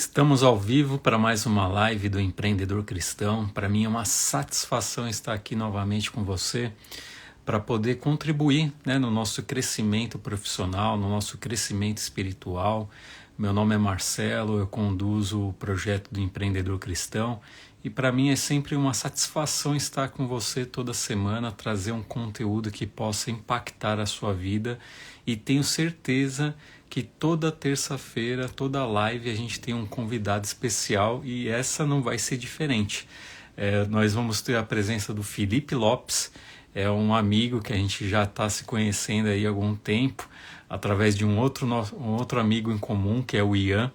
Estamos ao vivo para mais uma live do Empreendedor Cristão. Para mim é uma satisfação estar aqui novamente com você para poder contribuir, no nosso crescimento profissional, no nosso crescimento espiritual. Meu nome é Marcelo, eu conduzo o projeto do Empreendedor Cristão e para mim é sempre uma satisfação estar com você toda semana, trazer um conteúdo que possa impactar a sua vida, e tenho certeza que toda terça-feira, toda live, a gente tem um convidado especial e essa não vai ser diferente. Nós vamos ter a presença do Felipe Lopes, é um amigo que a gente já está se conhecendo aí há algum tempo, através de um outro amigo em comum, que é o Ian,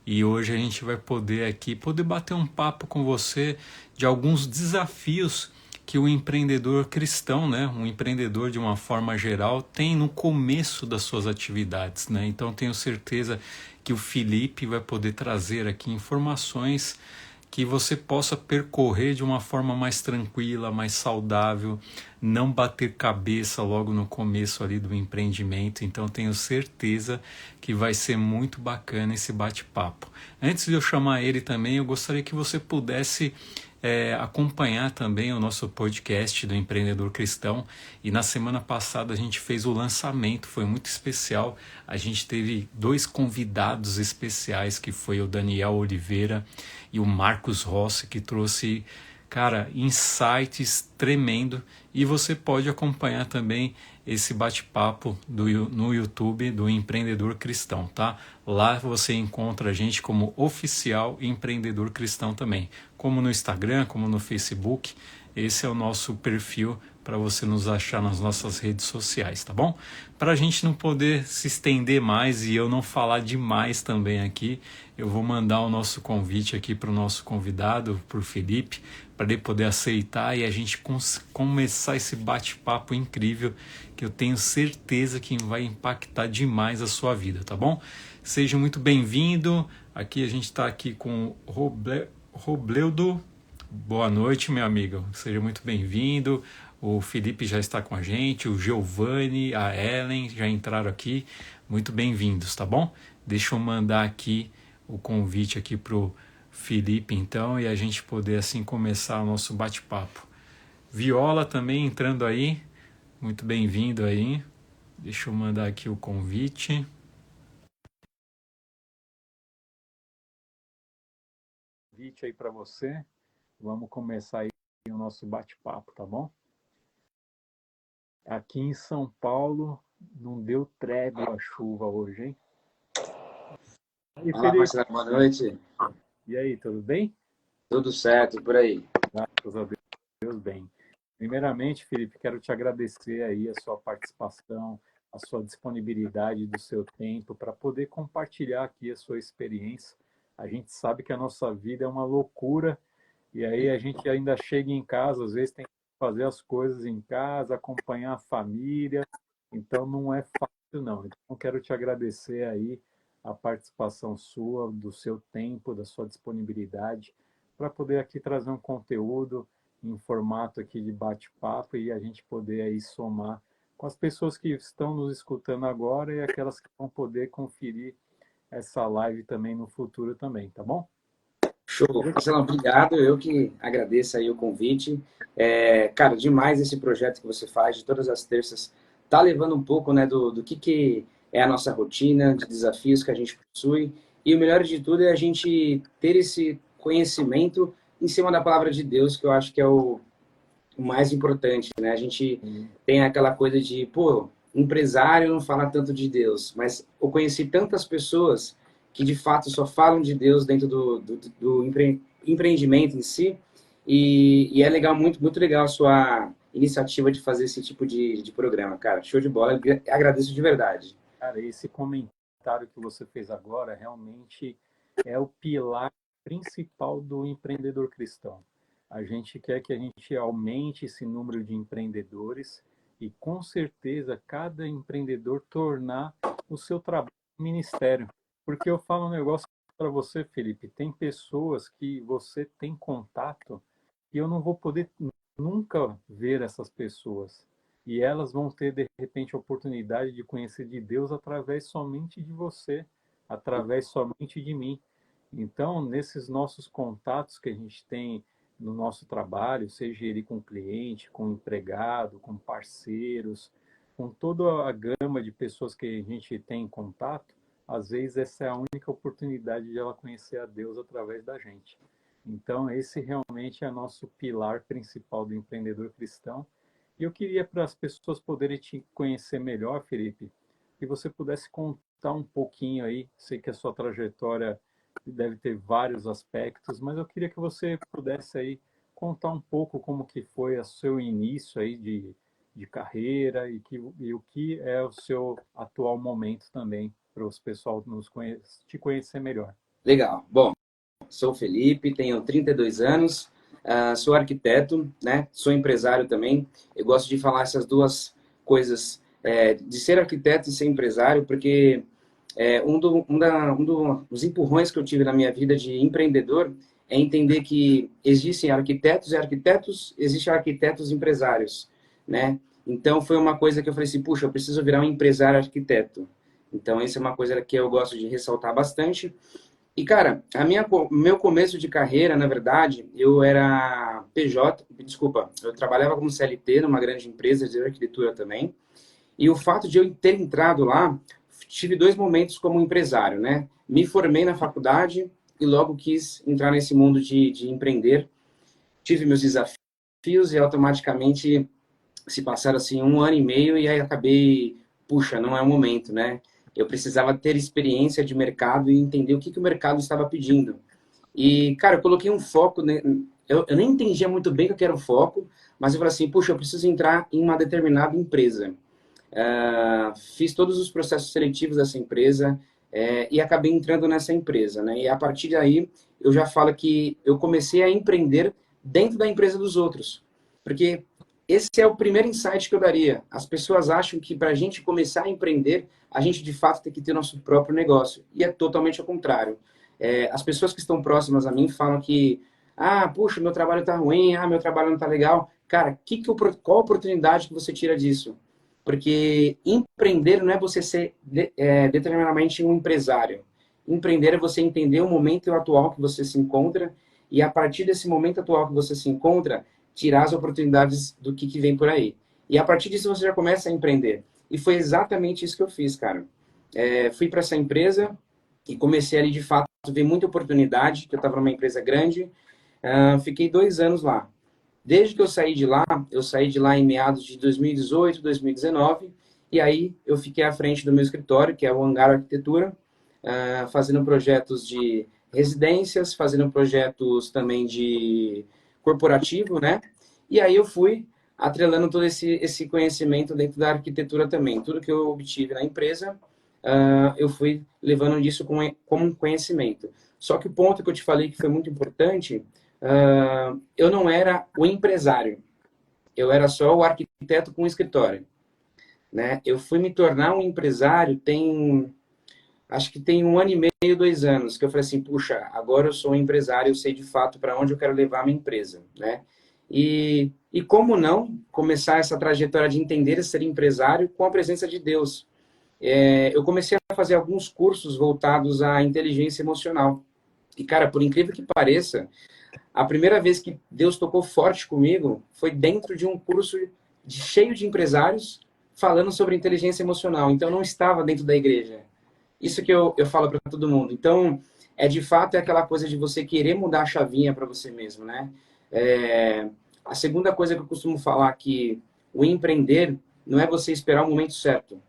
e hoje a gente vai poder bater um papo com você de alguns desafios que o empreendedor cristão, um empreendedor de uma forma geral, tem no começo das suas atividades, Então tenho certeza que o Felipe vai poder trazer aqui informações que você possa percorrer de uma forma mais tranquila, mais saudável, não bater cabeça logo no começo ali do empreendimento. Então tenho certeza que vai ser muito bacana esse bate-papo. Antes de eu chamar ele também, eu gostaria que você pudesse acompanhar também o nosso podcast do Empreendedor Cristão. E na semana passada a gente fez o lançamento, foi muito especial. A gente teve 2 convidados especiais, que foi o Daniel Oliveira e o Marcos Rossi, que trouxe, insights tremendo. E você pode acompanhar também esse bate-papo no YouTube do Empreendedor Cristão, tá? Lá você encontra a gente como Oficial Empreendedor Cristão também, como no Instagram, como no Facebook. Esse é o nosso perfil para você nos achar nas nossas redes sociais, tá bom? Para a gente não poder se estender mais e eu não falar demais também aqui, eu vou mandar o nosso convite aqui para o nosso convidado, para o Felipe, para ele poder aceitar e a gente começar esse bate-papo incrível, que eu tenho certeza que vai impactar demais a sua vida, tá bom? Seja muito bem-vindo. Aqui a gente está aqui com o Robleudo. Boa noite, meu amigo. Seja muito bem-vindo. O Felipe já está com a gente, o Giovanni, a Ellen já entraram aqui. Muito bem-vindos, tá bom? Deixa eu mandar aqui o convite aqui pro Felipe, então, e a gente poder assim começar o nosso bate-papo. Viola também entrando aí. Muito bem-vindo aí. Deixa eu mandar aqui o convite. Convite aí para você. Vamos começar aí o nosso bate-papo, tá bom? Aqui em São Paulo não deu trégua a chuva hoje, hein? E Olá, Felipe, Marcelo, boa noite. e aí, tudo bem? Tudo certo por aí? Graças a Deus, bem. Primeiramente, Felipe, quero te agradecer aí a sua participação, a sua disponibilidade do seu tempo para poder compartilhar aqui a sua experiência. A gente sabe que a nossa vida é uma loucura e aí a gente ainda chega em casa, às vezes tem que fazer as coisas em casa, acompanhar a família, então não é fácil não. Então quero te agradecer aí a participação sua, do seu tempo, da sua disponibilidade para poder aqui trazer um conteúdo em formato aqui de bate-papo e a gente poder aí somar com as pessoas que estão nos escutando agora e aquelas que vão poder conferir essa live também no futuro também, tá bom? Show. Marcelo, obrigado. Eu que agradeço aí o convite. Cara, demais esse projeto que você faz de todas as terças. Tá levando um pouco, do que é a nossa rotina, de desafios que a gente possui. E o melhor de tudo é a gente ter esse conhecimento em cima da palavra de Deus, que eu acho que é o mais importante, né? A gente tem aquela coisa de, pô, empresário não fala tanto de Deus, mas eu conheci tantas pessoas que de fato só falam de Deus dentro do empreendimento em si, e é legal, muito, muito legal a sua iniciativa de fazer esse tipo de programa, cara. Show de bola, agradeço de verdade. Cara, esse comentário que você fez agora realmente é o pilar principal do empreendedor cristão. A gente quer que a gente aumente esse número de empreendedores e, com certeza, cada empreendedor tornar o seu trabalho um ministério. Porque eu falo um negócio para você, Felipe, tem pessoas que você tem contato e eu não vou poder nunca ver essas pessoas. E elas vão ter, de repente, a oportunidade de conhecer de Deus através somente de você, através somente de mim. Então, nesses nossos contatos que a gente tem no nosso trabalho, seja ele com cliente, com empregado, com parceiros, com toda a gama de pessoas que a gente tem em contato, às vezes essa é a única oportunidade de ela conhecer a Deus através da gente. Então, esse realmente é nosso pilar principal do empreendedor cristão. E eu queria, para as pessoas poderem te conhecer melhor, Felipe, que você pudesse contar um pouquinho aí, sei que a sua trajetória deve ter vários aspectos, mas eu queria que você pudesse aí contar um pouco como que foi o seu início aí de carreira e o que é o seu atual momento também, para os pessoal te conhecer melhor. Legal. Bom, sou o Felipe, tenho 32 anos, sou arquiteto, né? Sou empresário também. Eu gosto de falar essas duas coisas, de ser arquiteto e ser empresário, porque dos empurrões que eu tive na minha vida de empreendedor é entender que existem arquitetos e arquitetos, existem arquitetos e empresários, né? Então foi uma coisa que eu falei assim, puxa, eu preciso virar um empresário arquiteto. Então essa é uma coisa que eu gosto de ressaltar bastante. E, cara, meu começo de carreira, na verdade, eu era PJ, desculpa, eu trabalhava como CLT numa grande empresa de arquitetura também. E o fato de eu ter entrado lá, tive dois momentos como empresário, né? Me formei na faculdade e logo quis entrar nesse mundo de empreender. Tive meus desafios e automaticamente se passaram assim um ano e meio e aí acabei, puxa, não é o momento, né? Eu precisava ter experiência de mercado e entender o que, que o mercado estava pedindo. E, cara, eu coloquei um foco, né? Eu nem entendia muito bem o que era o foco, mas eu falei assim, puxa, eu preciso entrar em uma determinada empresa. Fiz todos os processos seletivos dessa empresa e acabei entrando nessa empresa, né? E a partir daí, eu já falo que eu comecei a empreender dentro da empresa dos outros. Porque esse é o primeiro insight que eu daria. As pessoas acham que para a gente começar a empreender, a gente de fato tem que ter nosso próprio negócio. E é totalmente ao contrário. As pessoas que estão próximas a mim falam que, puxa, meu trabalho está ruim, meu trabalho não está legal. Cara, qual a oportunidade que você tira disso? Porque empreender não é você ser determinadamente um empresário. Empreender é você entender o momento atual que você se encontra e a partir desse momento atual que você se encontra, tirar as oportunidades do que vem por aí. E a partir disso você já começa a empreender. E foi exatamente isso que eu fiz, cara. Fui para essa empresa e comecei ali de fato a ver muita oportunidade, que eu estava numa empresa grande. Fiquei 2 anos lá. Desde que eu saí de lá em meados de 2018, 2019, e aí eu fiquei à frente do meu escritório, que é o Hangar Arquitetura, fazendo projetos de residências, fazendo projetos também de corporativo, né? E aí eu fui atrelando todo esse conhecimento dentro da arquitetura também. Tudo que eu obtive na empresa, eu fui levando isso como conhecimento. Só que o ponto que eu te falei que foi muito importante, eu não era o empresário, eu era só o arquiteto com escritório, né? Eu fui me tornar um empresário acho que tem 1 ano e meio, 2 anos, que eu falei assim, puxa, agora eu sou um empresário, eu sei de fato para onde eu quero levar a minha empresa, né? E como não começar essa trajetória de entender e ser empresário com a presença de Deus? Eu comecei a fazer alguns cursos voltados à inteligência emocional. E, cara, por incrível que pareça, a primeira vez que Deus tocou forte comigo foi dentro de um curso cheio de empresários falando sobre inteligência emocional. Então, eu não estava dentro da igreja. Isso que eu falo para todo mundo. Então, de fato, é aquela coisa de você querer mudar a chavinha para você mesmo, né? A segunda coisa que eu costumo falar que o empreender não é você esperar o momento certo.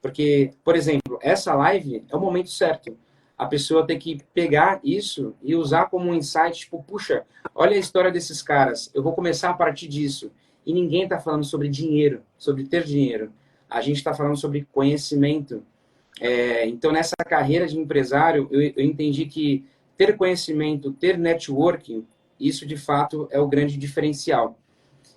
Porque, por exemplo, essa live é o momento certo. A pessoa tem que pegar isso e usar como um insight, tipo, puxa, olha a história desses caras, eu vou começar a partir disso. E ninguém está falando sobre dinheiro, sobre ter dinheiro. A gente está falando sobre conhecimento. Então, nessa carreira de empresário, eu entendi que ter conhecimento, ter networking, isso de fato é o grande diferencial.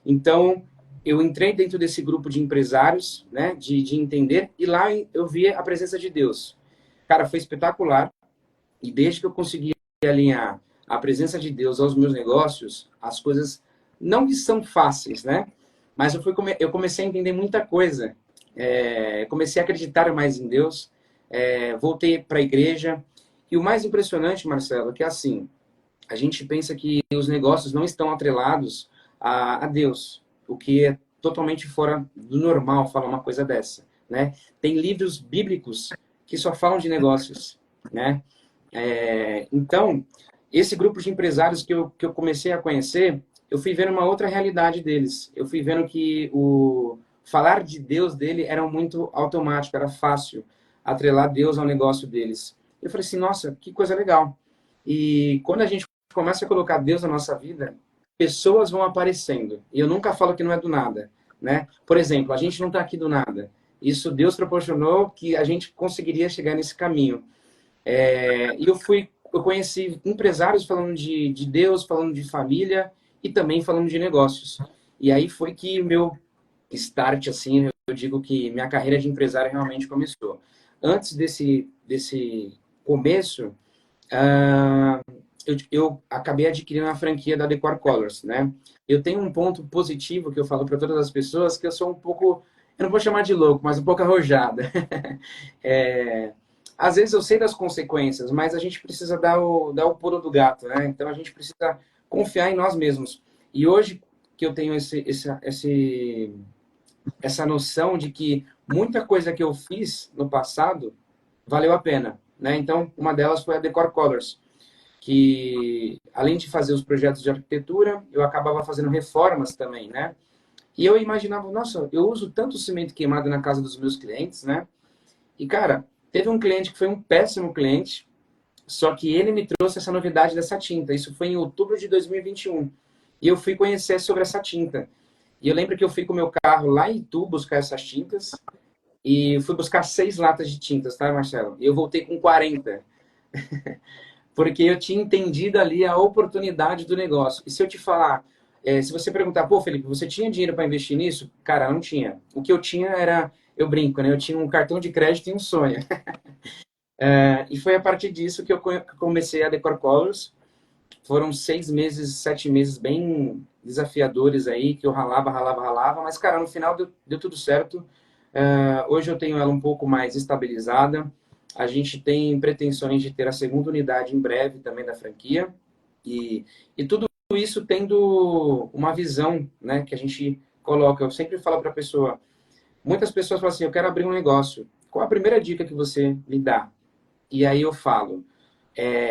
Então, eu entrei dentro desse grupo de empresários, né, de entender, e lá eu vi a presença de Deus. Cara, foi espetacular. E desde que eu consegui alinhar a presença de Deus aos meus negócios, as coisas não que são fáceis, né? Mas eu comecei a entender muita coisa. Comecei a acreditar mais em Deus. Voltei para a igreja. E o mais impressionante, Marcelo, é que assim, a gente pensa que os negócios não estão atrelados a Deus, o que é totalmente fora do normal falar uma coisa dessa, né? Tem livros bíblicos que só falam de negócios, né? Então, esse grupo de empresários que eu comecei a conhecer, eu fui vendo uma outra realidade deles. Eu fui vendo que o falar de Deus dele era muito automático, era fácil atrelar Deus ao negócio deles. Eu falei assim, nossa, que coisa legal. E quando a gente começa a colocar Deus na nossa vida, pessoas vão aparecendo. E eu nunca falo que não é do nada, né? Por exemplo, a gente não está aqui do nada. Isso Deus proporcionou que a gente conseguiria chegar nesse caminho. E eu conheci empresários falando de Deus, falando de família e também falando de negócios. E aí foi que o meu start, assim, eu digo que minha carreira de empresário realmente começou. Antes desse começo, eu acabei adquirindo a franquia da Decor Colors, né? Eu tenho um ponto positivo que eu falo para todas as pessoas, que eu sou um pouco, eu não vou chamar de louco, mas um pouco arrojada. É, às vezes eu sei das consequências, mas a gente precisa dar o pulo do gato, né? Então a gente precisa confiar em nós mesmos. E hoje que eu tenho essa noção de que muita coisa que eu fiz no passado valeu a pena, né? Então, uma delas foi a Decor Colors, que além de fazer os projetos de arquitetura, eu acabava fazendo reformas também, né? E eu imaginava, nossa, eu uso tanto cimento queimado na casa dos meus clientes, né? E cara, teve um cliente que foi um péssimo cliente, só que ele me trouxe essa novidade dessa tinta. Isso foi em outubro de 2021. E eu fui conhecer sobre essa tinta. E eu lembro que eu fui com o meu carro lá em Itu buscar essas tintas. E fui buscar 6 latas de tintas, tá, Marcelo? E eu voltei com 40. Porque eu tinha entendido ali a oportunidade do negócio. E se eu te falar, se você perguntar, pô, Felipe, você tinha dinheiro para investir nisso? Cara, não tinha. O que eu tinha era, eu brinco, né? Eu tinha um cartão de crédito e um sonho. E foi a partir disso que eu comecei a Decor Colors. Foram 6 meses, 7 meses bem desafiadores aí, que eu ralava, ralava, ralava. Mas, cara, no final deu tudo certo. Hoje eu tenho ela um pouco mais estabilizada. A gente tem pretensões de ter a segunda unidade em breve também da franquia. E tudo isso tendo uma visão, né, que a gente coloca. Eu sempre falo para a pessoa, muitas pessoas falam assim, eu quero abrir um negócio. Qual a primeira dica que você me dá? E aí eu falo,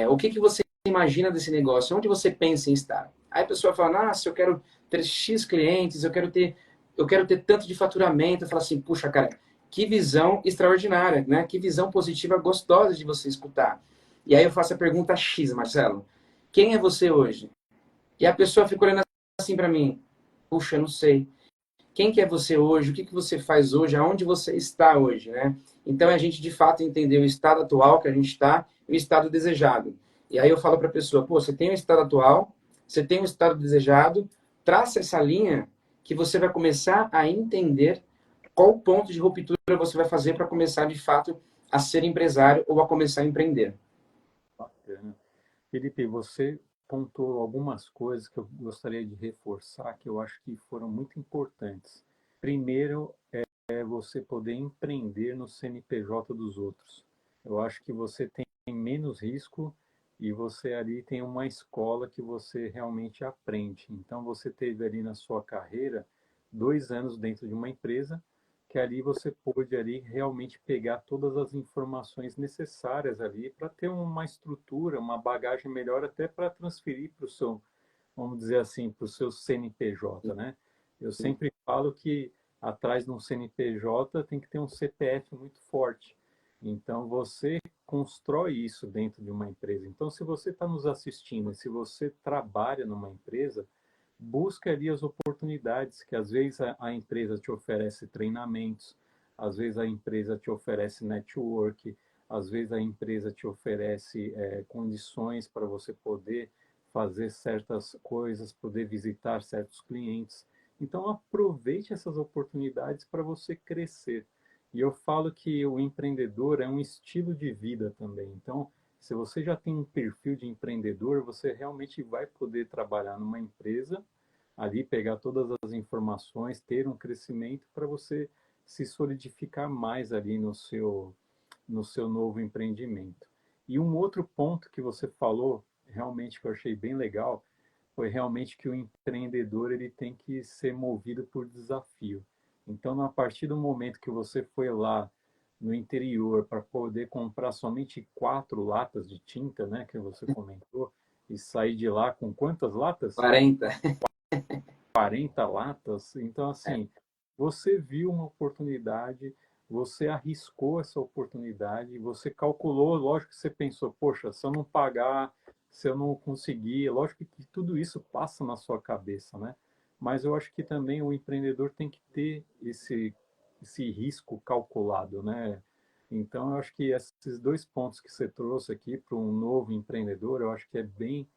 o que você imagina desse negócio? Onde você pensa em estar? Aí a pessoa fala, se eu quero ter X clientes, eu quero ter tanto de faturamento. Eu falo assim, puxa, cara, que visão extraordinária, né? Que visão positiva, gostosa de você escutar. E aí eu faço a pergunta X, Marcelo. Quem é você hoje? E a pessoa fica olhando assim para mim. Puxa, eu não sei. Quem que é você hoje? O que que você faz hoje? Aonde você está hoje, né? Então, é a gente, de fato, entender o estado atual que a gente está e o estado desejado. E aí eu falo para a pessoa, pô, você tem o estado atual, você tem o estado desejado, traça essa linha que você vai começar a entender qual ponto de ruptura você vai fazer para começar, de fato, a ser empresário ou a começar a empreender. Bacana. Felipe, você pontuou algumas coisas que eu gostaria de reforçar, que eu acho que foram muito importantes. Primeiro, é você poder empreender no CNPJ dos outros. Eu acho que você tem menos risco e você ali tem uma escola que você realmente aprende. Então, você teve ali na sua carreira 2 anos dentro de uma empresa que ali você pôde ali realmente pegar todas as informações necessárias ali para ter uma estrutura, uma bagagem melhor até para transferir para o seu, vamos dizer assim, para o seu CNPJ, né? Eu sempre falo que atrás de um CNPJ tem que ter um CPF muito forte. Então você constrói isso dentro de uma empresa. Então, se você está nos assistindo, e se você trabalha numa empresa, busca ali as oportunidades que às vezes a empresa te oferece treinamentos, às vezes a empresa te oferece network, às vezes a empresa te oferece condições para você poder fazer certas coisas, poder visitar certos clientes. Então aproveite essas oportunidades para você crescer. E eu falo que o empreendedor é um estilo de vida também. Então, se você já tem um perfil de empreendedor, você realmente vai poder trabalhar numa empresa, ali pegar todas as informações, ter um crescimento para você se solidificar mais ali no seu novo empreendimento. E um outro ponto que você falou, realmente que eu achei bem legal, foi realmente que o empreendedor ele tem que ser movido por desafio. Então, a partir do momento que você foi lá no interior para poder comprar somente 4 latas de tinta, né, que você comentou, e sair de lá com quantas latas? 40. 40 latas. Então, assim, você viu uma oportunidade, você arriscou essa oportunidade, você calculou, lógico que você pensou, poxa, se eu não pagar, se eu não conseguir, lógico que tudo isso passa na sua cabeça, né? Mas eu acho que também o empreendedor tem que ter esse risco calculado, né? Então, eu acho que esses 2 pontos que você trouxe aqui para um novo empreendedor, eu acho que é bem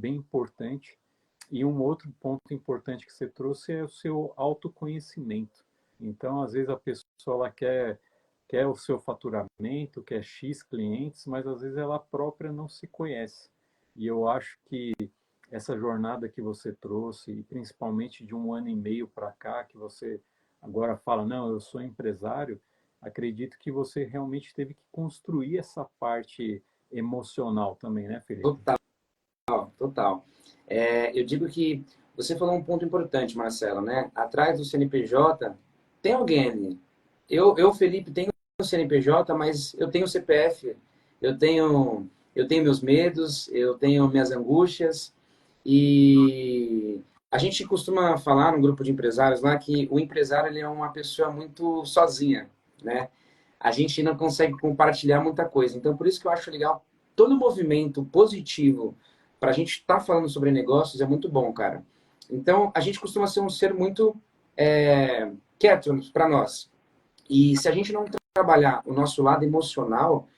importante. E um outro ponto importante que você trouxe é o seu autoconhecimento. Então, às vezes a pessoa ela quer o seu faturamento, quer X clientes, mas às vezes ela própria não se conhece. E eu acho que essa jornada que você trouxe, e principalmente de 1 ano e meio para cá, que você agora fala, não, eu sou empresário, acredito que você realmente teve que construir essa parte emocional também, né, Felipe? Total, total. Eu digo que você falou um ponto importante, Marcelo, né? Atrás do CNPJ tem alguém ali. Felipe, tenho o CNPJ, mas eu tenho o CPF, eu tenho, eu tenho meus medos, eu tenho minhas angústias e a gente costuma falar no grupo de empresários lá que o empresário ele é uma pessoa muito sozinha, né? A gente não consegue compartilhar muita coisa. Então, por isso que eu acho legal todo movimento positivo para a gente estar falando sobre negócios é muito bom, cara. Então, a gente costuma ser um ser muito quieto para nós. E se a gente não trabalhar o nosso lado emocional,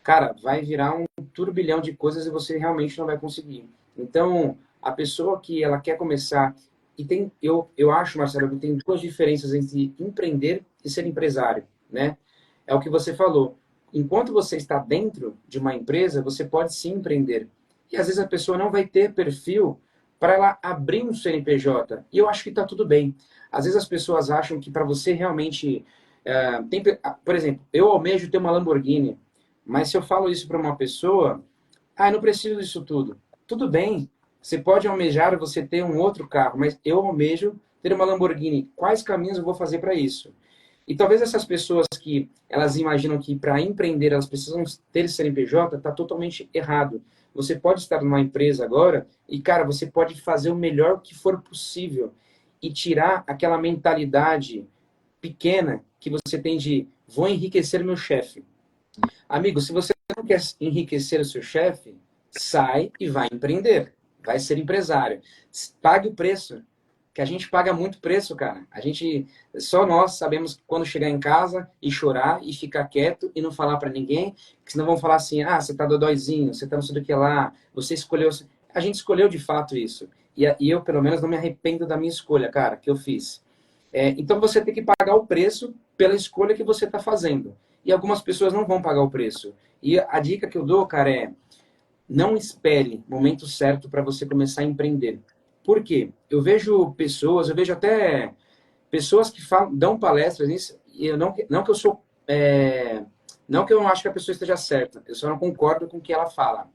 cara, vai virar um turbilhão de coisas e você realmente não vai conseguir. Então, a pessoa que ela quer começar e tem, eu acho, Marcelo, que tem duas diferenças entre empreender e ser empresário, né? É o que você falou. Enquanto você está dentro de uma empresa, você pode sim empreender. E às vezes a pessoa não vai ter perfil para ela abrir um CNPJ. E eu acho que está tudo bem. Às vezes as pessoas acham que para você realmente. Por exemplo, eu almejo ter uma Lamborghini, mas se eu falo isso para uma pessoa, eu não preciso disso tudo. Tudo bem. Você pode almejar você ter um outro carro, mas eu almejo ter uma Lamborghini. Quais caminhos eu vou fazer para isso? E talvez essas pessoas que elas imaginam que para empreender elas precisam ter CNPJ, está totalmente errado. Você pode estar numa empresa agora e, cara, você pode fazer o melhor que for possível e tirar aquela mentalidade pequena que você tem de vou enriquecer meu chefe. Amigo, se você não quer enriquecer o seu chefe, sai e vai empreender. Vai ser empresário. Pague o preço. Que a gente paga muito preço, cara. Só nós sabemos quando chegar em casa e chorar e ficar quieto e não falar para ninguém, que senão vão falar assim, você tá dodóizinho, você tá não sei do que lá, você escolheu... A gente escolheu de fato isso. E eu, pelo menos, não me arrependo da minha escolha, cara, que eu fiz. Então você tem que pagar o preço pela escolha que você está fazendo. E algumas pessoas não vão pagar o preço. E a dica que eu dou, cara, é não espere o momento certo para você começar a empreender. Por quê? Eu vejo até pessoas que dão palestras nisso, e eu não que eu sou. Não que eu não acho que a pessoa esteja certa, eu só não concordo com o que ela fala.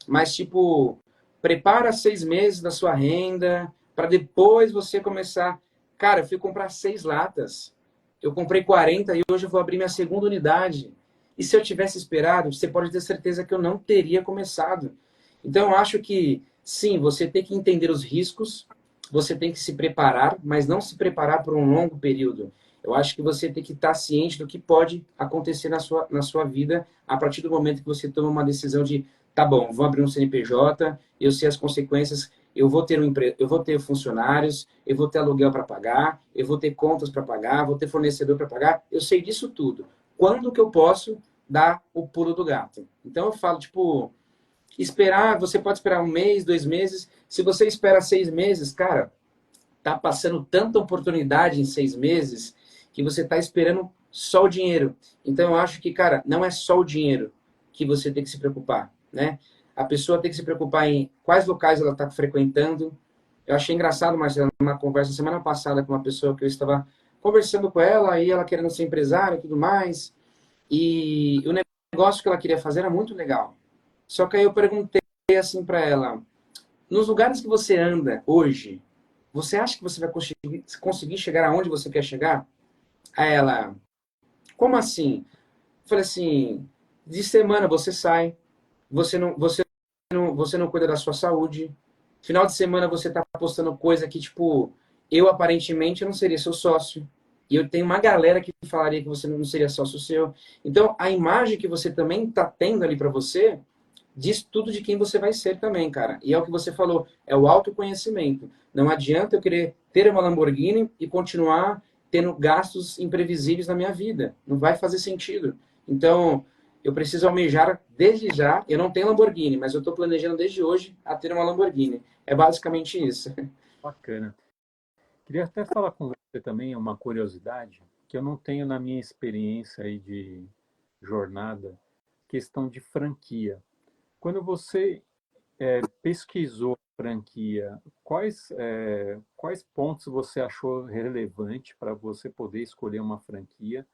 Mas, tipo, prepara 6 meses da sua renda para depois você começar. Cara, eu fui comprar 6 latas. Eu comprei 40 e hoje eu vou abrir minha segunda unidade. E se eu tivesse esperado, você pode ter certeza que eu não teria começado. Então, eu acho que, sim, você tem que entender os riscos, você tem que se preparar, mas não se preparar por um longo período. Eu acho que você tem que estar ciente do que pode acontecer na sua vida a partir do momento que você toma uma decisão de, tá bom, vou abrir um CNPJ, eu sei as consequências, eu vou ter eu vou ter funcionários, eu vou ter aluguel para pagar, eu vou ter contas para pagar, vou ter fornecedor para pagar, eu sei disso tudo. Quando que eu posso dar o pulo do gato? Então eu falo, tipo, esperar, você pode esperar 1 mês, 2 meses. Se você espera 6 meses, cara, tá passando tanta oportunidade em 6 meses que você tá esperando só o dinheiro. Então eu acho que, cara, não é só o dinheiro que você tem que se preocupar, né? A pessoa tem que se preocupar em quais locais ela está frequentando. Eu achei engraçado, Marcelo, numa conversa semana passada com uma pessoa que eu estava conversando com ela, e ela querendo ser empresária e tudo mais. E o negócio que ela queria fazer era muito legal. Só que aí eu perguntei assim para ela, nos lugares que você anda hoje, você acha que você vai conseguir chegar aonde você quer chegar? Aí ela, como assim? Eu falei assim, de semana você sai, você não cuida da sua saúde. Final de semana você tá postando coisa que, tipo, eu aparentemente não seria seu sócio. E eu tenho uma galera que falaria que você não seria sócio seu. Então, a imagem que você também tá tendo ali para você diz tudo de quem você vai ser também, cara. E é o que você falou, é o autoconhecimento. Não adianta eu querer ter uma Lamborghini e continuar tendo gastos imprevisíveis na minha vida. Não vai fazer sentido. Então, eu preciso almejar desde já. Eu não tenho Lamborghini, mas eu estou planejando desde hoje a ter uma Lamborghini. É basicamente isso. Bacana. Queria até falar com você também uma curiosidade que eu não tenho na minha experiência aí de jornada, questão de franquia. Quando você pesquisou franquia, quais pontos você achou relevante para você poder escolher uma franquia?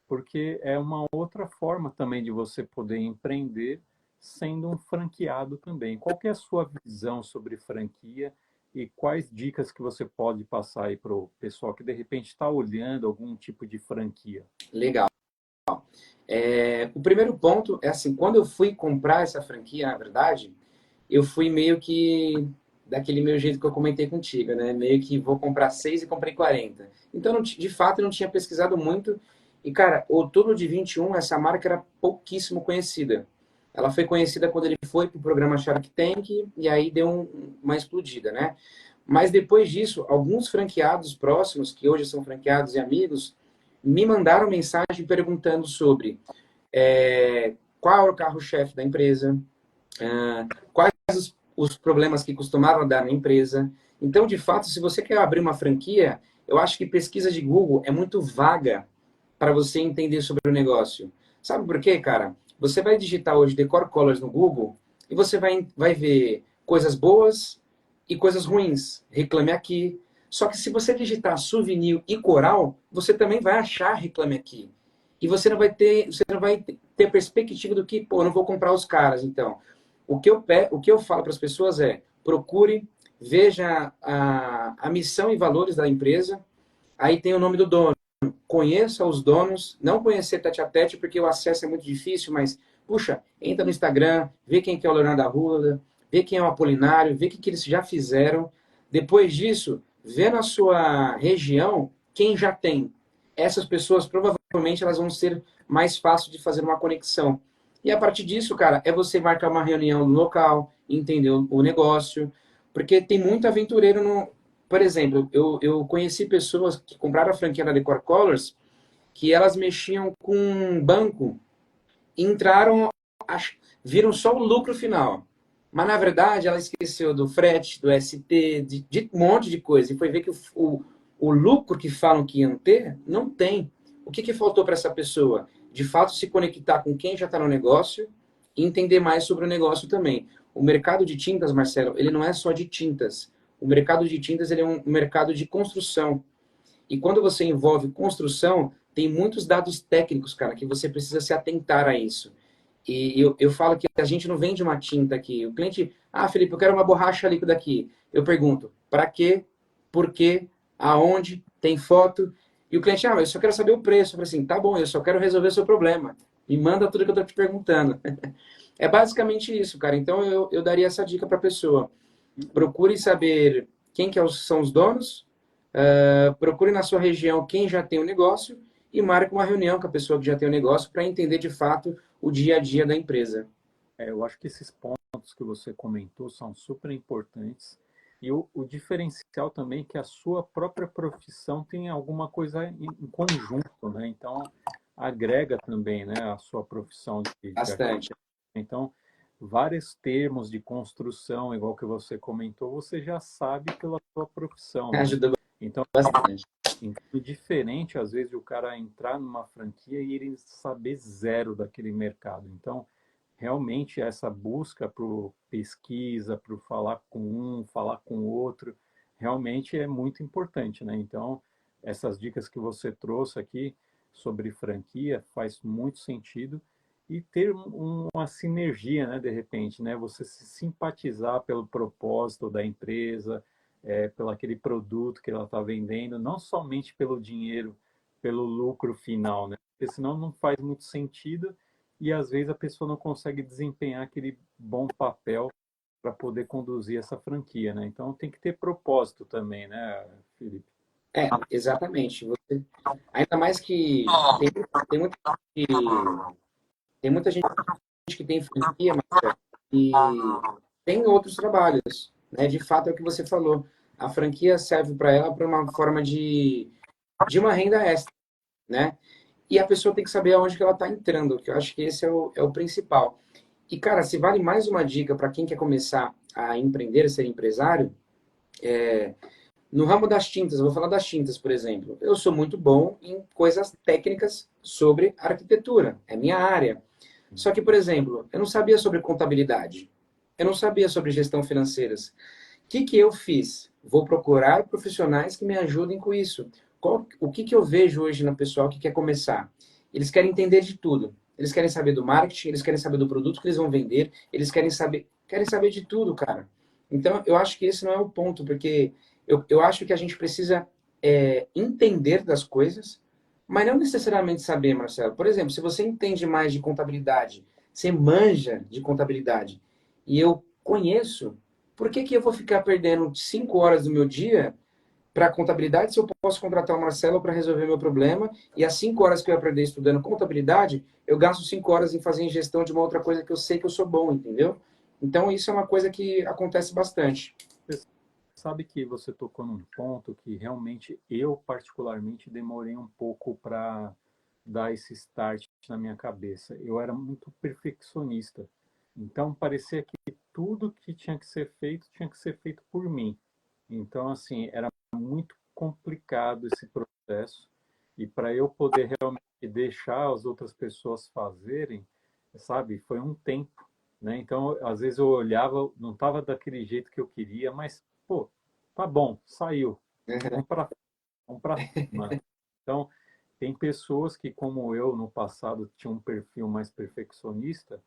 Porque é uma outra forma também de você poder empreender sendo um franqueado também. Qual que é a sua visão sobre franquia e quais dicas que você pode passar aí para o pessoal que de repente está olhando algum tipo de franquia? Legal. O primeiro ponto é assim, quando eu fui comprar essa franquia, na verdade, eu fui meio que daquele meu jeito que eu comentei contigo, né? Meio que vou comprar 6 e comprei 40. Então, de fato, eu não tinha pesquisado muito. E, cara, outubro de 21, essa marca era pouquíssimo conhecida. Ela foi conhecida quando ele foi pro programa Shark Tank e aí deu uma explodida, né? Mas depois disso, alguns franqueados próximos, que hoje são franqueados e amigos, me mandaram mensagem perguntando sobre qual é o carro-chefe da empresa, quais os problemas que costumavam dar na empresa. Então, de fato, se você quer abrir uma franquia, eu acho que pesquisa de Google é muito vaga para você entender sobre o negócio. Sabe por quê, cara? Você vai digitar hoje Decor Colors no Google e você vai ver coisas boas e coisas ruins. Reclame Aqui. Só que se você digitar souvenir e coral, você também vai achar Reclame Aqui. E você não vai ter perspectiva do que, pô, eu não vou comprar os caras, então. O que eu falo para as pessoas é: procure, veja a missão e valores da empresa, aí tem o nome do dono. Conheça os donos, não conhecer tete a tete, porque o acesso é muito difícil, mas, puxa, entra no Instagram, vê quem que é o Leonardo Arruda, vê quem é o Apolinário, vê o que eles já fizeram. Depois disso, vê na sua região quem já tem. Essas pessoas, provavelmente, elas vão ser mais fáceis de fazer uma conexão. E a partir disso, cara, é você marcar uma reunião no local, entender o negócio, porque tem muito aventureiro no. Por exemplo, eu conheci pessoas que compraram a franquia da Decor Colors que elas mexiam com um banco e entraram, viram só o lucro final. Mas, na verdade, ela esqueceu do frete, do ST, de um monte de coisa. E foi ver que o lucro que falam que iam ter, não tem. O que faltou para essa pessoa? De fato, se conectar com quem já está no negócio e entender mais sobre o negócio também. O mercado de tintas, Marcelo, ele não é só de tintas. O mercado de tintas ele é um mercado de construção. E quando você envolve construção, tem muitos dados técnicos, cara, que você precisa se atentar a isso. E eu falo que a gente não vende uma tinta aqui. O cliente, Felipe, eu quero uma borracha líquida aqui. Eu pergunto, para quê? Por quê? Aonde? Tem foto? E o cliente, mas eu só quero saber o preço. Eu falei assim, tá bom, eu só quero resolver o seu problema. Me manda tudo que eu tô te perguntando. É basicamente isso, cara. Então eu daria essa dica para a pessoa. Procure saber quem que são os donos, procure na sua região quem já tem o negócio e marque uma reunião com a pessoa que já tem o negócio para entender de fato o dia a dia da empresa. Eu acho que esses pontos que você comentou são super importantes. E o diferencial também é que a sua própria profissão tem alguma coisa em conjunto, né? Então, agrega também, né, a sua profissão de Bastante. arquiteto. Então, vários termos de construção, igual que você comentou, você já sabe pela sua profissão, né? Ajuda Então, bastante. é diferente, às vezes, o cara entrar numa franquia e ele saber zero daquele mercado. Então, realmente, essa busca por pesquisa, por falar com um, falar com o outro, realmente é muito importante, né? Então, essas dicas que você trouxe aqui sobre franquia faz muito sentido e ter uma sinergia, né, de repente, né, você se simpatizar pelo propósito da empresa, pelo aquele produto que ela está vendendo, não somente pelo dinheiro, pelo lucro final, né, porque senão não faz muito sentido e às vezes a pessoa não consegue desempenhar aquele bom papel para poder conduzir essa franquia, né? Então tem que ter propósito também, né, Felipe? Exatamente. Ainda mais que tem, muita, tem muita gente que tem franquia, Marcelo, e tem outros trabalhos, né? De fato é o que você falou. A franquia serve para ela para uma forma de uma renda extra, né? E a pessoa tem que saber aonde que ela está entrando, que eu acho que esse é o principal. E, cara, se vale mais uma dica para quem quer começar a empreender, ser empresário, no ramo das tintas, eu vou falar das tintas, por exemplo. Eu sou muito bom em coisas técnicas sobre arquitetura, é minha área. Só que, por exemplo, eu não sabia sobre contabilidade, eu não sabia sobre gestão financeiras. O que que eu fiz? Vou procurar profissionais que me ajudem com isso. O que que eu vejo hoje no pessoal que quer começar? Eles querem entender de tudo. Eles querem saber do marketing, eles querem saber do produto que eles vão vender, eles querem saber de tudo, cara. Então, eu acho que esse não é o ponto, porque eu acho que a gente precisa entender das coisas, mas não necessariamente saber, Marcelo. Por exemplo, se você entende mais de contabilidade, você manja de contabilidade, e eu conheço, por que que eu vou ficar perdendo 5 horas do meu dia para contabilidade se eu posso contratar o Marcelo para resolver meu problema e as 5 horas que eu ia perder estudando contabilidade, eu gasto 5 horas em fazer gestão de uma outra coisa que eu sei que eu sou bom, entendeu? Então isso é uma coisa que acontece bastante. Você sabe que você tocou num ponto que realmente eu particularmente demorei um pouco para dar esse start na minha cabeça. Eu era muito perfeccionista. Então parecia que tudo que tinha que ser feito por mim. Então assim, era muito complicado esse processo e para eu poder realmente deixar as outras pessoas fazerem, sabe, foi um tempo, né? Então, às vezes eu olhava, não estava daquele jeito que eu queria, mas pô, tá bom, saiu. Vamos para vamos para cima. Então, tem pessoas que, como eu, no passado, tinham um perfil mais perfeccionista,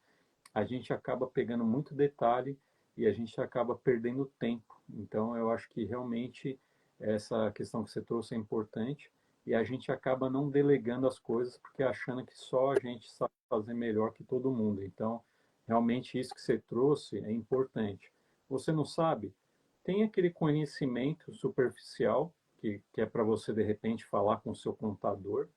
a gente acaba pegando muito detalhe e a gente acaba perdendo tempo. Então, eu acho que realmente essa questão que você trouxe é importante e a gente acaba não delegando as coisas porque achando que só a gente sabe fazer melhor que todo mundo. Então, realmente isso que você trouxe é importante. Você não sabe? Tem aquele conhecimento superficial que é para você de repente falar com o seu contador,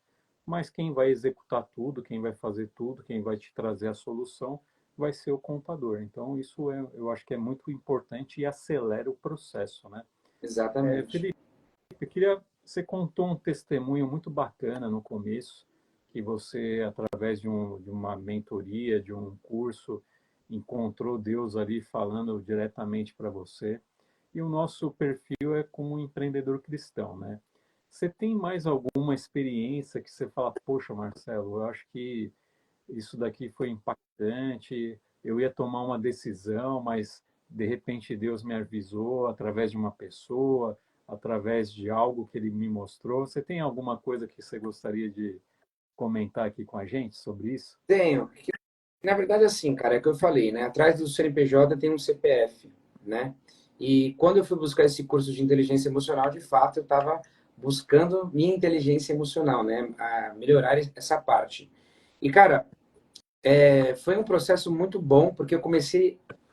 mas quem vai executar tudo, quem vai fazer tudo, quem vai te trazer a solução vai ser o contador. Então, isso eu acho que é muito importante e acelera o processo, né? Exatamente. Felipe, você contou um testemunho muito bacana no começo, que você, através de uma mentoria, de um curso, encontrou Deus ali falando diretamente para você. E o nosso perfil é como um empreendedor cristão, né? Você tem mais alguma experiência que você fala, poxa, Marcelo, eu acho que isso daqui foi impactante, eu ia tomar uma decisão, mas de repente Deus me avisou através de uma pessoa, através de algo que ele me mostrou. Você tem alguma coisa que você gostaria de comentar aqui com a gente sobre isso? Tenho. Na verdade, assim, cara, é o que eu falei, né? Atrás do CNPJ tem um CPF, né? E quando eu fui buscar esse curso de inteligência emocional, de fato, eu estava buscando minha inteligência emocional, né? A melhorar essa parte. E, cara, foi um processo muito bom, porque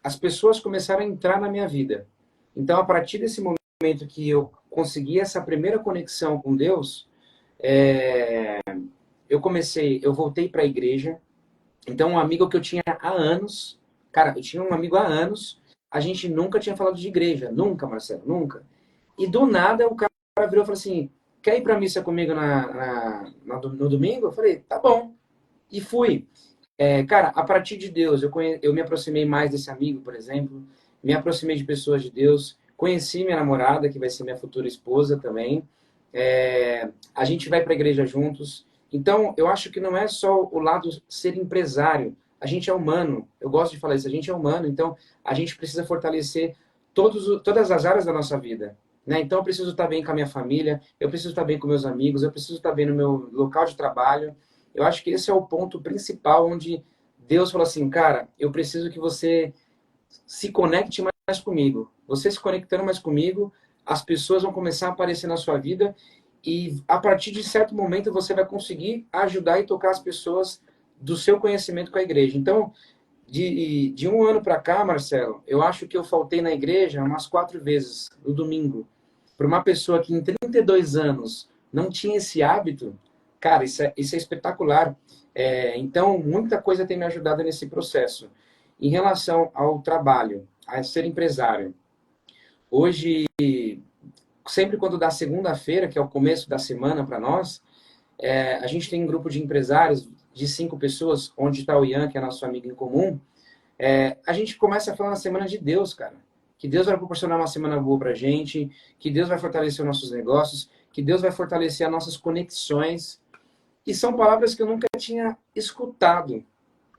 as pessoas começaram a entrar na minha vida. Então, a partir desse momento que eu consegui essa primeira conexão com Deus, eu voltei para a igreja. Então, um amigo que eu tinha há anos, cara, eu tinha um amigo há anos, a gente nunca tinha falado de igreja, nunca, Marcelo, nunca. E do nada o cara virou e falou assim: quer ir pra missa comigo no domingo? Eu falei: tá bom. E fui. Cara, a partir de Deus, eu me aproximei mais desse amigo, por exemplo, me aproximei de pessoas de Deus, conheci minha namorada, que vai ser minha futura esposa também. A gente vai para a igreja juntos. Então, eu acho que não é só o lado ser empresário. A gente é humano. Eu gosto de falar isso. A gente é humano. Então, a gente precisa fortalecer todas as áreas da nossa vida. Né? Então, eu preciso estar bem com a minha família. Eu preciso estar bem com meus amigos. Eu preciso estar bem no meu local de trabalho. Eu acho que esse é o ponto principal onde Deus falou assim, cara, eu preciso que você se conecte mais comigo. Você se conectando mais comigo, as pessoas vão começar a aparecer na sua vida e a partir de certo momento você vai conseguir ajudar e tocar as pessoas do seu conhecimento com a igreja. Então, de um ano para cá, Marcelo, eu acho que eu faltei na igreja umas 4 vezes no domingo. Para uma pessoa que em 32 anos não tinha esse hábito, cara, isso é espetacular. Então, muita coisa tem me ajudado nesse processo. Em relação ao trabalho, a ser empresário, hoje, sempre quando dá segunda-feira, que é o começo da semana para nós, a gente tem um grupo de empresários de 5 pessoas, onde está o Ian, que é nosso amigo em comum. A gente começa a falar na semana de Deus, cara. Que Deus vai proporcionar uma semana boa pra gente, que Deus vai fortalecer os nossos negócios, que Deus vai fortalecer as nossas conexões. E são palavras que eu nunca tinha escutado,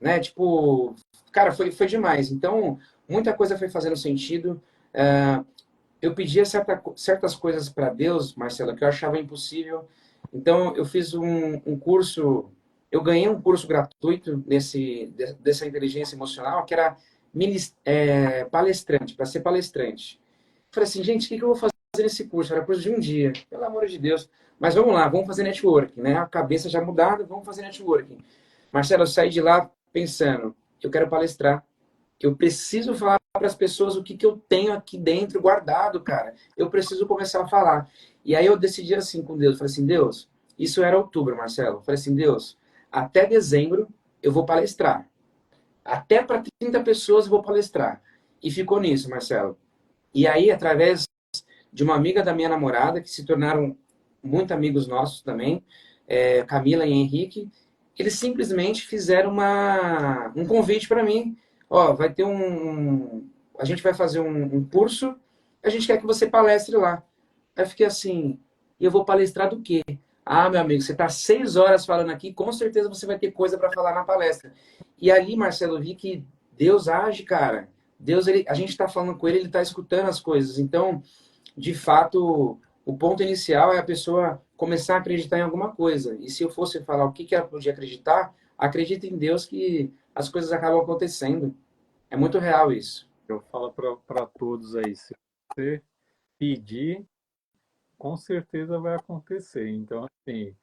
né? Tipo, cara, foi demais. Então, muita coisa foi fazendo sentido. Eu pedia certas coisas para Deus, Marcela, que eu achava impossível. Então, eu fiz um curso, eu ganhei um curso gratuito dessa inteligência emocional, que era palestrante, para ser palestrante. Falei assim, gente, o que eu vou fazer nesse curso? Era coisa de um dia, pelo amor de Deus. Mas vamos lá, vamos fazer networking, né? A cabeça já mudada, vamos fazer networking. Marcelo, eu saí de lá pensando, eu quero palestrar, que eu preciso falar para as pessoas o que eu tenho aqui dentro guardado, cara. Eu preciso começar a falar. E aí eu decidi assim com Deus, falei assim, Deus, isso era outubro, Marcelo. Falei assim, Deus, até dezembro eu vou palestrar. Até para 30 pessoas eu vou palestrar. E ficou nisso, Marcelo. E aí, através de uma amiga da minha namorada, que se tornaram muito amigos nossos também, Camila e Henrique, eles simplesmente fizeram um convite para mim. Ó, vai ter a gente vai fazer um curso, a gente quer que você palestre lá. Aí eu fiquei assim, e eu vou palestrar do quê? Ah, meu amigo, você está 6 horas falando aqui, com certeza você vai ter coisa para falar na palestra. E ali, Marcelo, eu vi que Deus age, cara. Deus, a gente está falando com ele, ele está escutando as coisas. Então, de fato, o ponto inicial é a pessoa começar a acreditar em alguma coisa. E se eu fosse falar o que ela podia acreditar, acredita em Deus que as coisas acabam acontecendo. É muito real isso. Eu falo para todos aí, se você pedir, com certeza vai acontecer. Então, assim,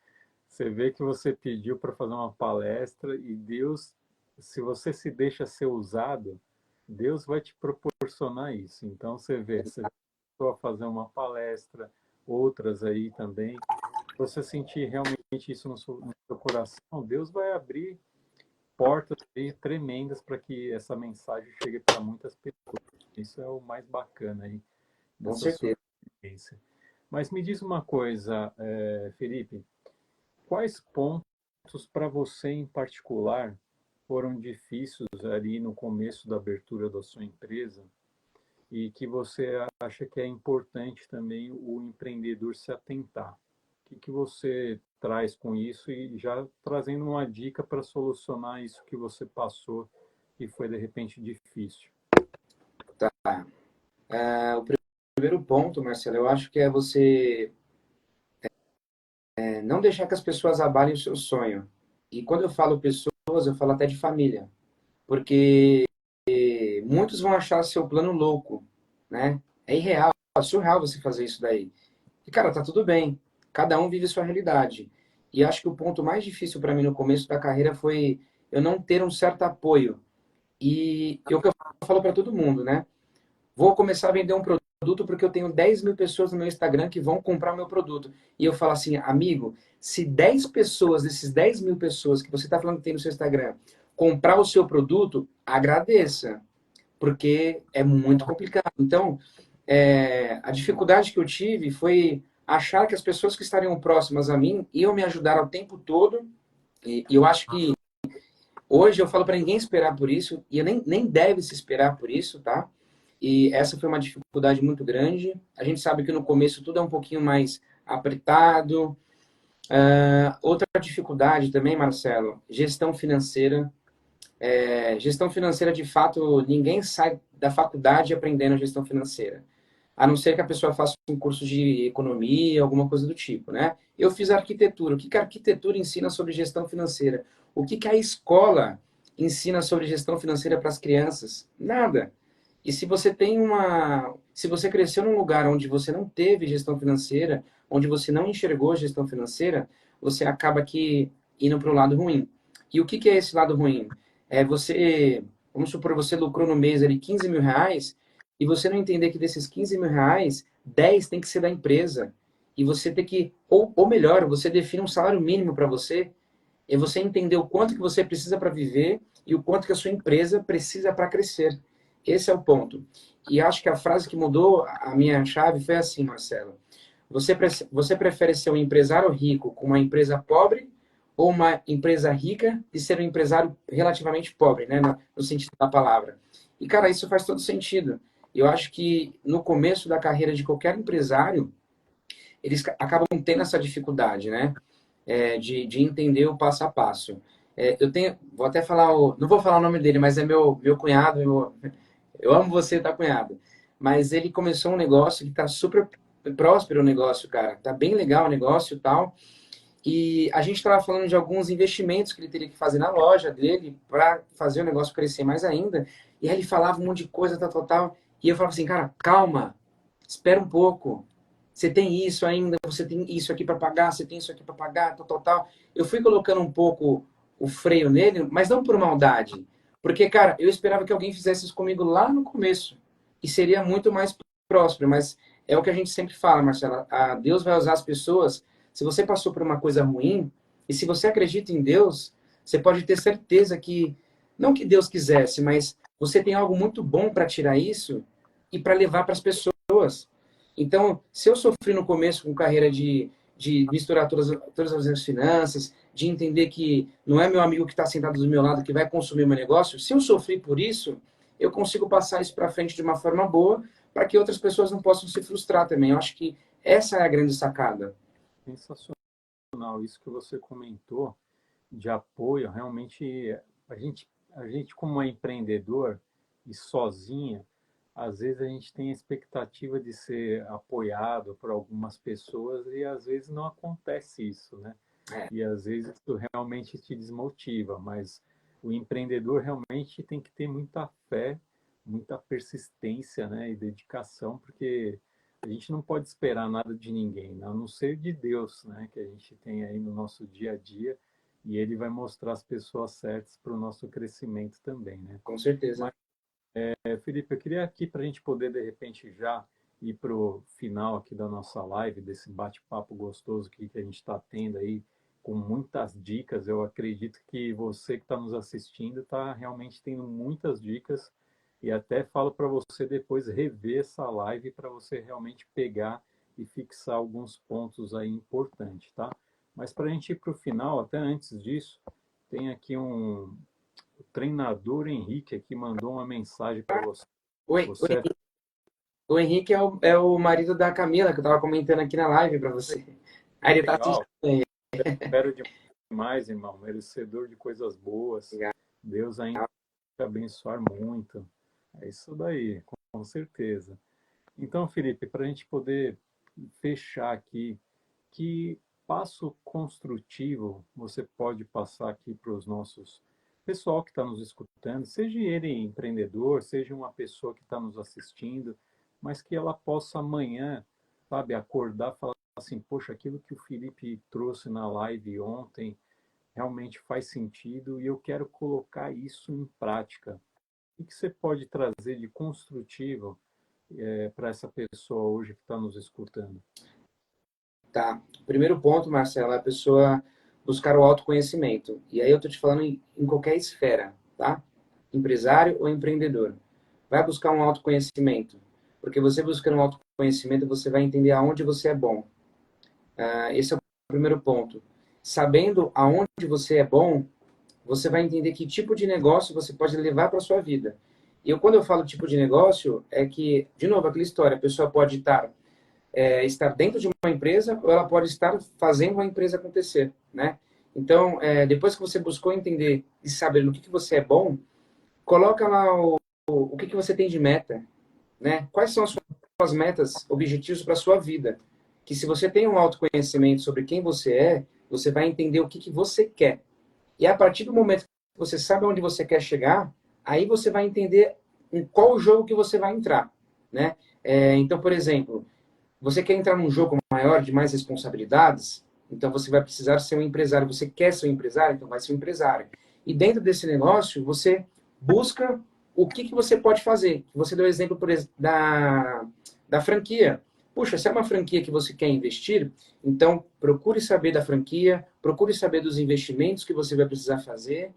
você vê que você pediu para fazer uma palestra e Deus, se você se deixa ser usado, Deus vai te proporcionar isso. Então, você começou a fazer uma palestra, outras aí também. Você sentir realmente isso no seu coração, Deus vai abrir portas aí tremendas para que essa mensagem chegue para muitas pessoas. Isso é o mais bacana aí Com dessa sua certeza. experiência. Mas me diz uma coisa, Felipe, quais pontos para você em particular foram difíceis ali no começo da abertura da sua empresa e que você acha que é importante também o empreendedor se atentar? O que você traz com isso e já trazendo uma dica para solucionar isso que você passou e foi de repente difícil? Tá. O primeiro ponto, Marcelo, eu acho que é você não deixar que as pessoas abalem o seu sonho. E quando eu falo pessoas, eu falo até de família. Porque muitos vão achar seu plano louco, né? É irreal, é surreal você fazer isso daí. E, cara, tá tudo bem. Cada um vive sua realidade. E acho que o ponto mais difícil para mim no começo da carreira foi eu não ter um certo apoio. E é o que eu falo para todo mundo, né? Vou começar a vender um produto porque eu tenho 10 mil pessoas no meu Instagram que vão comprar o meu produto. E eu falo assim, amigo, se 10 pessoas, desses 10 mil pessoas que você está falando que tem no seu Instagram, comprar o seu produto, agradeça. Porque é muito complicado. Então, a dificuldade que eu tive foi achar que as pessoas que estariam próximas a mim iam me ajudar o tempo todo. E eu acho que hoje eu falo para ninguém esperar por isso, e eu nem deve se esperar por isso, tá? E essa foi uma dificuldade muito grande. A gente sabe que no começo tudo é um pouquinho mais apertado. Outra dificuldade também, Marcelo, gestão financeira. Gestão financeira, de fato, ninguém sai da faculdade aprendendo gestão financeira. A não ser que a pessoa faça um curso de economia, alguma coisa do tipo, né? Eu fiz arquitetura. O que a arquitetura ensina sobre gestão financeira? O que a escola ensina sobre gestão financeira para as crianças? Nada. E se você tem uma, se você cresceu num lugar onde você não teve gestão financeira, onde você não enxergou gestão financeira, você acaba aqui indo para o lado ruim. E o que que é esse lado ruim? É você, vamos supor, você lucrou no mês ali 15 mil reais e você não entender que desses 15 mil reais, 10 tem que ser da empresa. E você tem que, ou melhor, você define um salário mínimo para você, e você entender o quanto que você precisa para viver e o quanto que a sua empresa precisa para crescer. Esse é o ponto. E acho que a frase que mudou a minha chave foi assim, Marcelo. Você prefere ser um empresário rico com uma empresa pobre ou uma empresa rica e ser um empresário relativamente pobre, né, no sentido da palavra? E, cara, isso faz todo sentido. Eu acho que no começo da carreira de qualquer empresário, eles acabam tendo essa dificuldade, né? De entender o passo a passo. Eu tenho, vou até falar, não vou falar o nome dele, mas é meu cunhado, eu amo você, tá, cunhado? Mas ele começou um negócio que tá super próspero o negócio, cara. Tá bem legal o negócio e tal. E a gente estava falando de alguns investimentos que ele teria que fazer na loja dele para fazer o negócio crescer mais ainda. E aí ele falava um monte de coisa, tal, tal, tal. E eu falava assim, cara, calma, espera um pouco. Você tem isso ainda, você tem isso aqui para pagar, você tem isso aqui para pagar, tal, tal, tal. Eu fui colocando um pouco o freio nele, mas não por maldade. Porque, cara, eu esperava que alguém fizesse isso comigo lá no começo. E seria muito mais próspero. Mas é o que a gente sempre fala, Marcela. Deus vai usar as pessoas. Se você passou por uma coisa ruim, e se você acredita em Deus, você pode ter certeza que, não que Deus quisesse, mas você tem algo muito bom para tirar isso e para levar para as pessoas. Então, se eu sofri no começo com carreira de misturar todas as minhas finanças, de entender que não é meu amigo que está sentado do meu lado que vai consumir meu negócio, se eu sofri por isso, eu consigo passar isso para frente de uma forma boa para que outras pessoas não possam se frustrar também. Eu acho que essa é a grande sacada. Sensacional isso que você comentou de apoio. Realmente, a gente, a gente como é empreendedor e sozinha, às vezes a gente tem a expectativa de ser apoiado por algumas pessoas e às vezes não acontece isso, né? É, E às vezes isso realmente te desmotiva, mas o empreendedor realmente tem que ter muita fé, muita persistência, né, e dedicação, porque a gente não pode esperar nada de ninguém, né, a não ser de Deus, né, que a gente tem aí no nosso dia a dia, e ele vai mostrar as pessoas certas para o nosso crescimento também, né? com certeza. Mas, Felipe, eu queria aqui para a gente poder de repente já ir para o final aqui da nossa live, desse bate-papo gostoso que a gente está tendo aí, com muitas dicas. Eu acredito que você que está nos assistindo está realmente tendo muitas dicas e até falo para você depois rever essa live para você realmente pegar e fixar alguns pontos aí importantes, tá? Mas para a gente ir para o final, até antes disso, tem aqui o treinador Henrique aqui mandou uma mensagem para você. Oi, Você é o Henrique é o marido da Camila, que eu estava comentando aqui na live para você. Aí ele tá assistindo legal, aí. espero demais, irmão, merecedor de coisas boas. Obrigado. Deus ainda te abençoar muito. É isso daí, com certeza. Então, Felipe, para a gente poder fechar aqui, que passo construtivo você pode passar aqui para os nossos pessoal que está nos escutando, seja ele empreendedor, seja uma pessoa que está nos assistindo, mas que ela possa amanhã, sabe, acordar e falar assim, poxa, aquilo que o Felipe trouxe na live ontem realmente faz sentido e eu quero colocar isso em prática. O que você pode trazer de construtivo para essa pessoa hoje que está nos escutando? Tá. Primeiro ponto, Marcelo, é a pessoa buscar o autoconhecimento. E aí eu tô te falando em qualquer esfera, tá? Empresário ou empreendedor. Vai buscar um autoconhecimento. Porque você buscando um autoconhecimento, você vai entender aonde você é bom. Esse é o primeiro ponto. Sabendo aonde você é bom, você vai entender que tipo de negócio você pode levar para sua vida. Quando eu falo tipo de negócio, é que, de novo, aquela história, a pessoa pode estar dentro de uma empresa ou ela pode estar fazendo a empresa acontecer, né? Então, depois que você buscou entender e saber no que você é bom, coloca lá o que você tem de meta, né? Quais são as suas metas, objetivos para a sua vida? Que se você tem um autoconhecimento sobre quem você é, você vai entender o que você quer. E a partir do momento você sabe onde você quer chegar, aí você vai entender em qual jogo que você vai entrar, né? Então, por exemplo, você quer entrar num jogo maior, de mais responsabilidades, então você vai precisar ser um empresário. Você quer ser um empresário, então vai ser um empresário. E dentro desse negócio, você busca o que, que você pode fazer. Você deu o exemplo da franquia. Puxa, se é uma franquia que você quer investir, então procure saber da franquia, procure saber dos investimentos que você vai precisar fazer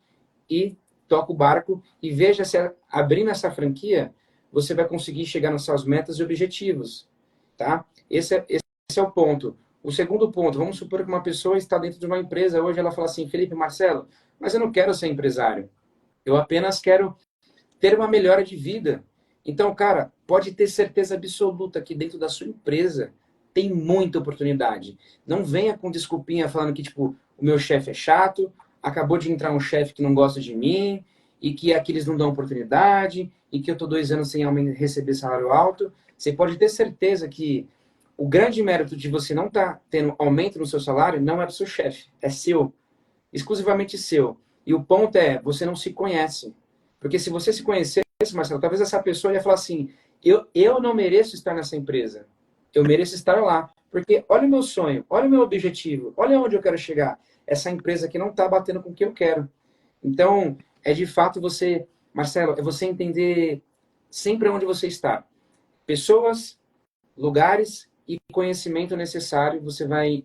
e toca o barco e veja se abrindo essa franquia você vai conseguir chegar nas suas metas e objetivos, tá? Esse é o ponto. O segundo ponto, vamos supor que uma pessoa está dentro de uma empresa hoje, ela fala assim, Felipe, Marcelo, mas eu não quero ser empresário. Eu apenas quero ter uma melhora de vida. Então, cara, pode ter certeza absoluta que dentro da sua empresa tem muita oportunidade. Não venha com desculpinha falando que, tipo, o meu chefe é chato, acabou de entrar um chefe que não gosta de mim, e que aqui eles não dão oportunidade, e que eu tô 2 anos sem receber salário alto. Você pode ter certeza que o grande mérito de você não estar tendo aumento no seu salário não é do seu chefe, é seu, exclusivamente seu. E o ponto é, você não se conhece. Porque se você se conhecesse, Marcelo, talvez essa pessoa ia falar assim, eu não mereço estar nessa empresa, eu mereço estar lá. Porque olha o meu sonho, olha o meu objetivo, olha onde eu quero chegar. Essa empresa que não está batendo com o que eu quero. Então, é de fato você, Marcelo, é você entender sempre onde você está. Pessoas, lugares e conhecimento necessário, você vai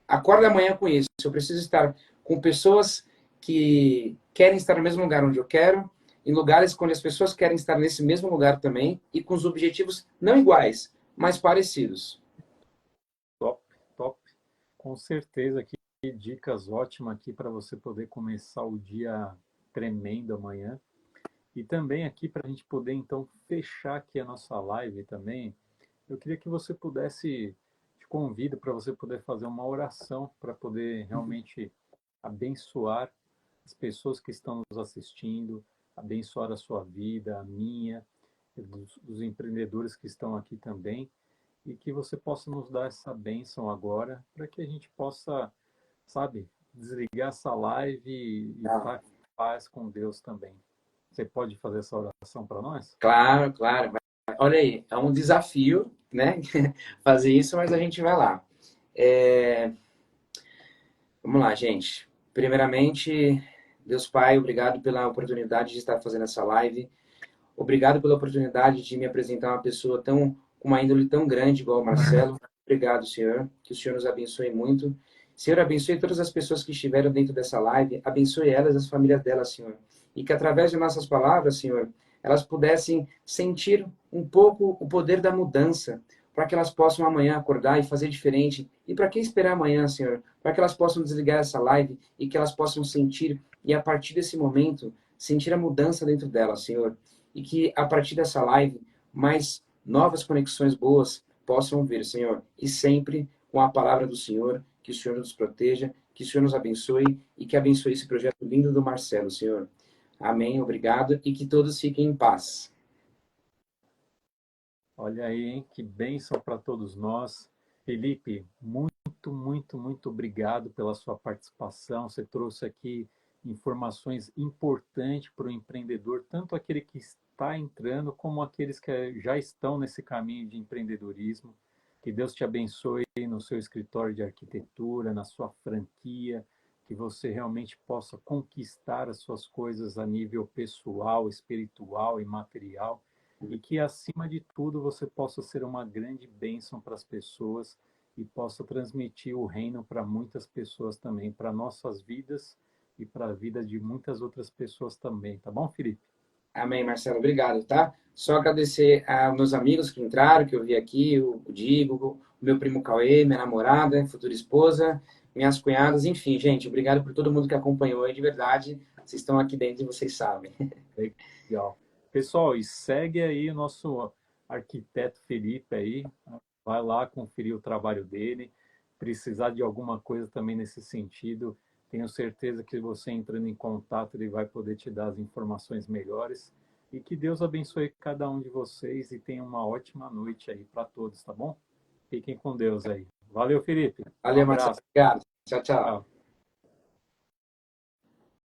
acorda amanhã com isso. Eu preciso estar com pessoas que querem estar no mesmo lugar onde eu quero, em lugares onde as pessoas querem estar nesse mesmo lugar também e com os objetivos não iguais, mas parecidos. Top, top. Com certeza, que dicas ótimas aqui para você poder começar o dia tremendo amanhã. E também aqui para a gente poder então fechar aqui a nossa live também, eu queria que você pudesse, te convido para você poder fazer uma oração para poder realmente abençoar as pessoas que estão nos assistindo, abençoar a sua vida, a minha, dos empreendedores que estão aqui também, e que você possa nos dar essa bênção agora, para que a gente possa, sabe, desligar essa live e Tá? estar em paz com Deus também. Você pode fazer essa oração para nós? Claro, claro. Olha aí, é um desafio, né? Fazer isso, mas a gente vai lá. É, Vamos lá, gente. Primeiramente, Deus Pai, obrigado pela oportunidade de estar fazendo essa live. Obrigado pela oportunidade de me apresentar uma pessoa com uma índole tão grande igual o Marcelo. Obrigado, Senhor. Que o Senhor nos abençoe muito. Senhor, abençoe todas as pessoas que estiveram dentro dessa live. Abençoe elas, as famílias delas, Senhor. E que através de nossas palavras, Senhor, elas pudessem sentir um pouco o poder da mudança, para que elas possam amanhã acordar e fazer diferente. E para que esperar amanhã, Senhor? Para que elas possam desligar essa live e que elas possam sentir, e a partir desse momento, sentir a mudança dentro delas, Senhor. E que a partir dessa live, mais novas conexões boas possam vir, Senhor. E sempre com a palavra do Senhor, que o Senhor nos proteja, que o Senhor nos abençoe e que abençoe esse projeto lindo do Marcelo, Senhor. Amém, obrigado e que todos fiquem em paz. Olha aí, hein? Que bênção para todos nós. Felipe, muito, muito, muito obrigado pela sua participação. Você trouxe aqui informações importantes para o empreendedor, tanto aquele que está entrando, como aqueles que já estão nesse caminho de empreendedorismo. Que Deus te abençoe no seu escritório de arquitetura, na sua franquia, que você realmente possa conquistar as suas coisas a nível pessoal, espiritual e material e que, acima de tudo, você possa ser uma grande bênção para as pessoas e possa transmitir o reino para muitas pessoas também, para nossas vidas e para a vida de muitas outras pessoas também, tá bom, Felipe? Amém, Marcelo, obrigado, tá? Só agradecer aos meus amigos que entraram, que eu vi aqui, o Digo, o meu primo Cauê, minha namorada, futura esposa, minhas cunhadas, enfim, gente, obrigado por todo mundo que acompanhou aí, de verdade. Vocês estão aqui dentro e vocês sabem. Legal. Pessoal, e segue aí o nosso arquiteto Felipe aí, vai lá conferir o trabalho dele, precisar de alguma coisa também nesse sentido, tenho certeza que você entrando em contato, ele vai poder te dar as informações melhores. E que Deus abençoe cada um de vocês e tenha uma ótima noite aí para todos, tá bom? Fiquem com Deus aí. Valeu, Felipe. Um Valeu, Marcelo, abraço. obrigado. Tchau, tchau. Tchau.